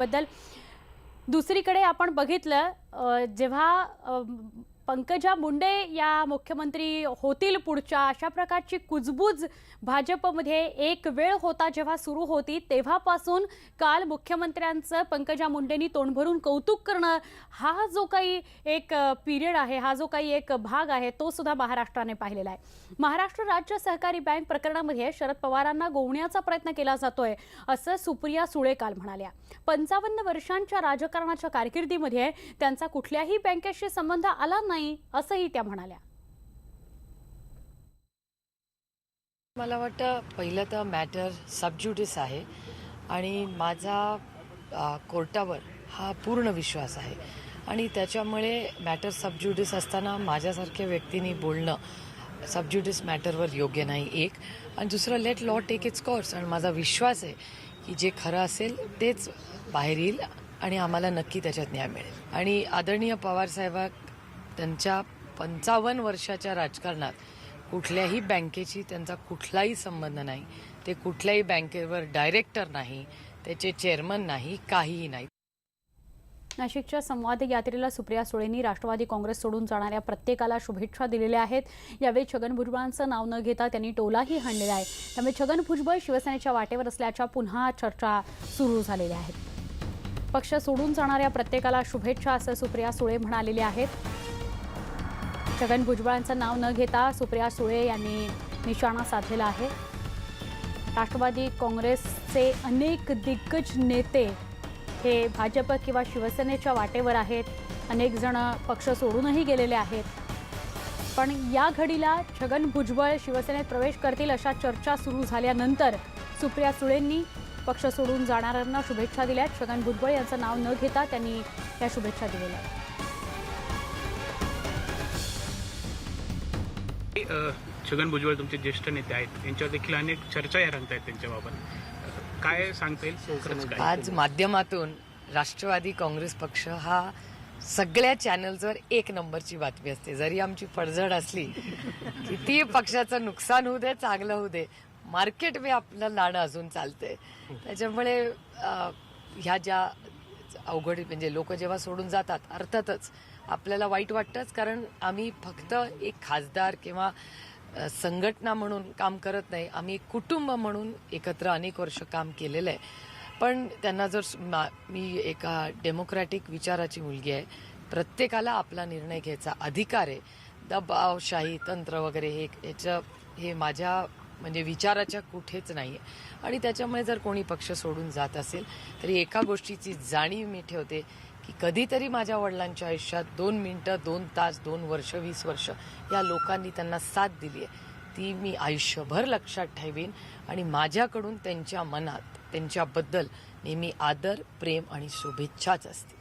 बद्दल दुसरीकडे आपण बघितलं जेव्हा पंकजा मुंडे या मुख्यमंत्री होतील पुढच्या अशा प्रकारची कुजबूज भाजपमध्ये एक वेळ होता जेव्हा सुरू होती तेव्हापासून काल मुख्यमंत्र्यांचं पंकजा मुंडेंनी तोंड भरून कौतुक करणं हा जो काही एक पिरियड आहे, हा जो काही एक भाग आहे तो सुद्धा महाराष्ट्राने पाहिलेला आहे। महाराष्ट्र राज्य सहकारी बँक प्रकरणामध्ये शरद पवारांना गोवण्याचा प्रयत्न केला जातोय असं सुप्रिया सुळे काल म्हणाल्या। 55 वर्षांच्या राजकारणाच्या कारकिर्दीमध्ये त्यांचा कुठल्याही बँकेशी संबंध आला नाही असंही त्या म्हणाल्या। मला वाटतं पहिलं तर मॅटर सबज्युडिस आहे आणि माझा कोर्टावर हा पूर्ण विश्वास आहे आणि त्याच्यामुळे मॅटर सबज्युडिस असताना माझ्यासारख्या व्यक्तींनी बोलणं सबज्युडिस मॅटरवर योग्य नाही एक, आणि दुसरं let law take its course. आणि माझा विश्वास आहे की जे खरं असेल तेच बाहेर येईल आणि आम्हाला नक्की त्याच्यात न्याय मिळेल। आणि आदरणीय पवारसाहेब त्यांच्या 55 वर्षाच्या राजकारणात कुठल्याही बँकेची त्यांचा कुठलाही संबंध नाही, ते कुठल्याही बँकेवर डायरेक्टर नाही, त्याचे चेअरमन नाही, काहीही नाही। नाशिकच्या संवाद यात्रेला सुप्रिया सुळेंनी राष्ट्रवादी काँग्रेस सोडून जाणाऱ्या प्रत्येकाला शुभेच्छा दिलेल्या आहेत। यावेळी छगन भुजबळांचं नाव न घेता त्यांनी टोलाही हाणलेला आहे। त्यामुळे छगन भुजबळ शिवसेनेच्या वाटेवर असल्याच्या पुन्हा चर्चा सुरू झालेल्या आहेत। पक्ष सोडून जाणाऱ्या प्रत्येकाला शुभेच्छा असं सुप्रिया सुळे म्हणालेले आहेत। छगन भुजबळांचं नाव न घेता सुप्रिया सुळे यांनी निशाणा साधलेला आहे। राष्ट्रवादी काँग्रेसचे अनेक दिग्गज नेते हे भाजप किंवा शिवसेनेच्या वाटेवर आहेत। अनेक जण पक्ष सोडूनही गेलेले आहेत, पण या घडीला छगन भुजबळ शिवसेनेत प्रवेश करतील अशा चर्चा सुरू झाल्यानंतर सुप्रिया सुळेंनी पक्ष सोडून जाणाऱ्यांना शुभेच्छा दिल्या। छगन भुजबळ यांचं नाव न घेता त्यांनी या शुभेच्छा दिलेल्या। छगन भुजबळ तुमचे ज्येष्ठ नेते आहेत, त्यांच्यावर देखील अनेक चर्चा रंगत आहेत त्यांच्याबाबत, काय सांगता येईल? आज माध्यमातून राष्ट्रवादी काँग्रेस पक्ष हा सगळ्या चॅनल्सवर एक नंबरची बातमी असते। जरी आमची पडझड असली किती पक्षाचं नुकसान होऊ दे, चांगलं होऊ दे, मार्केट वे आपलं नाणं अजून चालतंय। त्याच्यामुळे ह्या ज्या अवघड म्हणजे लोक जेव्हा सोडून जातात अर्थातच आपल्याला वाईट वाटतंच, कारण आम्ही फक्त एक खासदार किंवा संघटना म्हणून काम करत नाही, आम्ही एक कुटुंब म्हणून एकत्र अनेक वर्ष काम केलेलं आहे। पण त्यांना जर मी एका डेमोक्रॅटिक विचाराची मुलगी आहे, प्रत्येकाला आपला निर्णय घ्यायचा अधिकार आहे। दबावशाही तंत्र वगैरे हे माझ्या म्हणजे विचाराच्या कुठेच नाही आहे। आणि त्याच्यामुळे जर कोणी पक्ष सोडून जात असेल तरी एका गोष्टीची जाणीव मी ठेवते की कधीतरी माझ्या वडिलांच्या आयुष्यात 2 मिनिटं, 2 तास, 2 वर्ष, 20 वर्ष या लोकांनी त्यांना साथ दिली आहे, ती मी आयुष्यभर लक्षात ठेवीन आणि माझ्याकडून त्यांच्या मनात त्यांच्याबद्दल नेहमी आदर, प्रेम आणि शुभेच्छाच असतील।